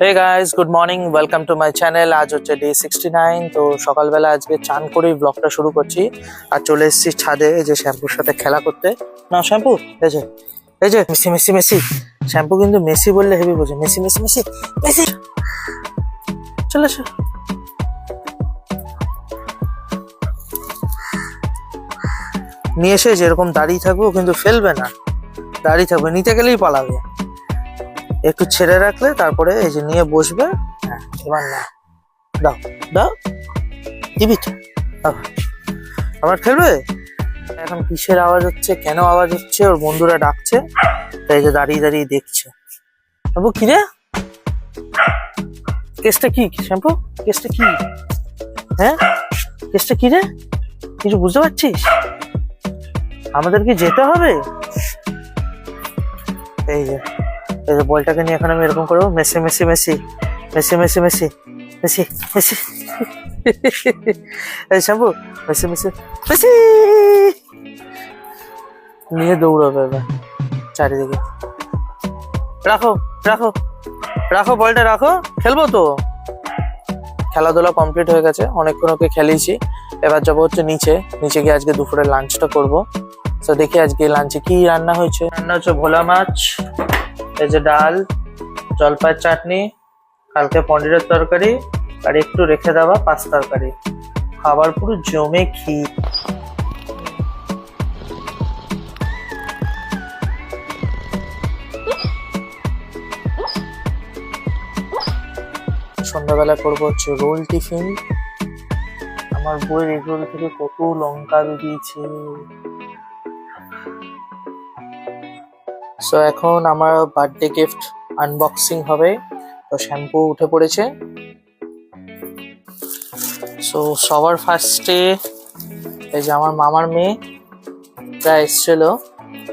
Hey guys, good morning, welcome to my channel. আজ হচ্ছে day 69। তো সকালবেলা আজকে চান করেই ব্লগটা শুরু করছি। আর চলে এসেছি ছাদে এই যে শ্যাম্পুর সাথে খেলা করতে। না শ্যাম্পু, এই যে মেসি মেসি মেসি। শ্যাম্পু কিন্তু মেসি বললে হেভি বোঝে। মেসি মেসি মেসি মেসি, চলে এসো। নিয়ে এসে যেরকম দাঁড়িয়ে থাকবো কিন্তু ফেলবে না, দাঁড়িয়ে থাকবে, নিতে গেলেই পালাবে। একটু ছেড়ে রাখলে তারপরে এই যে নিয়ে বসবে। হ্যাঁ, এবার না, দাও দাও, দিবি তো আবার খেলবে। এখন কিসের আওয়াজ হচ্ছে, কেন আওয়াজ হচ্ছে, ওর বন্ধুরা ডাকছে, তাই যে দাঁড়িয়ে দাঁড়িয়ে দেখছে। বাবু কি রে, কেসটা কি শ্যাম্পু, কেসটা কি? হ্যাঁ, কেসটা কি রে, কিছু বুঝতে পারছিস? আমাদের কি যেতে হবে? এই যে বলটাকে নিয়ে এখন আমি এরকম করবো, Messi Messi Messi Messi Messi Messi Messi Messi. এই শ্যাম্পু, মেসি মেসি মেসি নিয়ে দৌড়াবে এবার চারিদিকে। রাখো রাখো রাখো, বলটা রাখো, খেলবো তো। খেলাধুলা কমপ্লিট হয়ে গেছে, অনেকক্ষণ ওকে খেলিয়েছি। এবার যাবো হচ্ছে নিচে গিয়ে আজকে দুপুরে লাঞ্চটা করবো। তো দেখি আজকে লাঞ্চে কি রান্না হয়েছে। রান্না হচ্ছে ভোলা মাছ, এই যে ডাল, জলপাইয়ের চাটনি, কালকে পনিরের তরকারি, আর একটু রেখে দেওয়া পাঁচ তরকারি। খাবার পুরো জমে ক্ষীর। সন্ধ্যাবেলা করবো হচ্ছে রোল টিফিন। আমার বইয়ের এগ রোল থেকে কত লঙ্কা বেরিয়েছে। সো এখন আমার বার্থডে গিফট আনবক্সিং হবে। তো শ্যাম্পু উঠে পড়েছে। সো সবার ফার্স্টে এই যে আমার মামার মেয়েরা এসেছিল,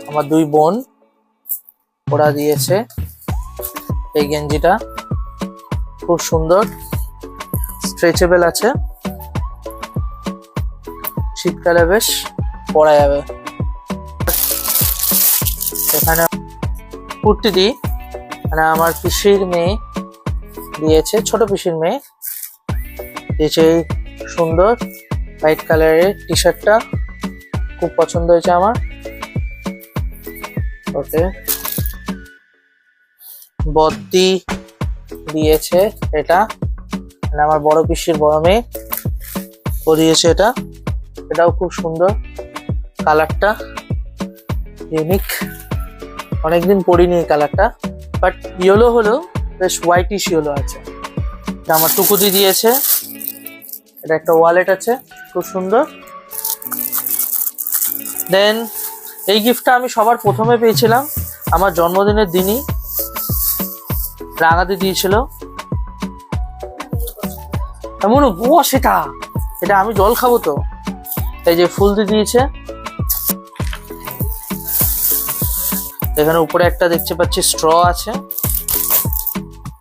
আমার দুই বোন, ওরা দিয়েছে এই গেঞ্জিটা। খুব সুন্দর, স্ট্রেচেবল আছে, শীতকালে বেশ পরা যাবে। এখানে কুর্তি দিই, মানে আমার পিসির মেয়ে দিয়েছে, ছোট পিসির মেয়ে দিয়েছে। সুন্দর হোয়াইট কালারের টি শার্টটা খুব পছন্দ হয়েছে আমার। ওকে, বদ্দি দিয়েছে এটা, মানে আমার বড় পিসির বড় মেয়ে, ও দিয়েছে এটা। এটাও খুব সুন্দর, কালারটা ইউনিক, অনেকদিন পরিনি এই কালারটা, বাট ইয়েলো হলেও বেশ হোয়াইটিশ ইয়েলো আছে। এটা আমার টুকুদি দিয়েছে। এটা একটা ওয়ালেট আছে, খুব সুন্দর। দেন এই গিফটটা আমি সবার প্রথমে পেয়েছিলাম আমার জন্মদিনের দিনই, রাঙাতে দিয়েছিল। এমন বস, এটা আমি জল খাবো তো। এই যে ফুল দিয়েছে। এখানে উপরে একটা দেখতে পাচ্ছি স্ট্র আছে,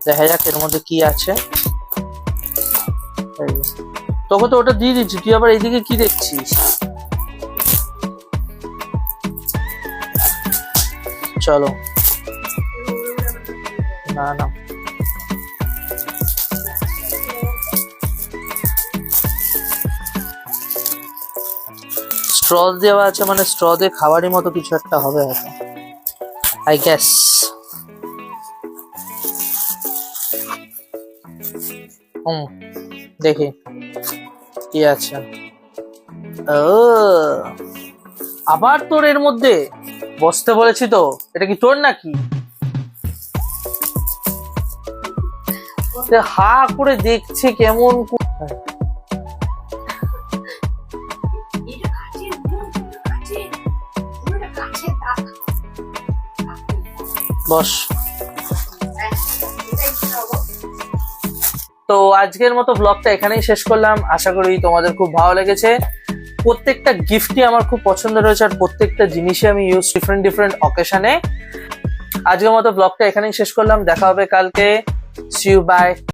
দেখা যাক এর মধ্যে কি আছে। তোকে তো ওটা দিয়ে দিচ্ছি, তুই আবার এইদিকে কি দেখছিস? চলো, না না, স্ট্র দেওয়া আছে, মানে স্ট্র দিয়ে খাবারই মতো কিছু একটা হবে হয়তো, আই গেস। দেখি কি আছে। আবার তোর এর মধ্যে বসতে বলেছি তো, এটা কি তোর নাকি? হা করে দেখছে কেমন। বস। তো আজকের মতো ব্লগটা এখানেই শেষ করলাম। আশা করি তোমাদের খুব ভালো লেগেছে। প্রত্যেকটা গিফটই আমার খুব পছন্দ রয়েছে, আর প্রত্যেকটা জিনিসই আমি ইউজ ডিফারেন্ট অকেশনে। আজকের মতো ব্লগটা এখানেই শেষ করলাম, দেখা হবে কালকে। See you, by.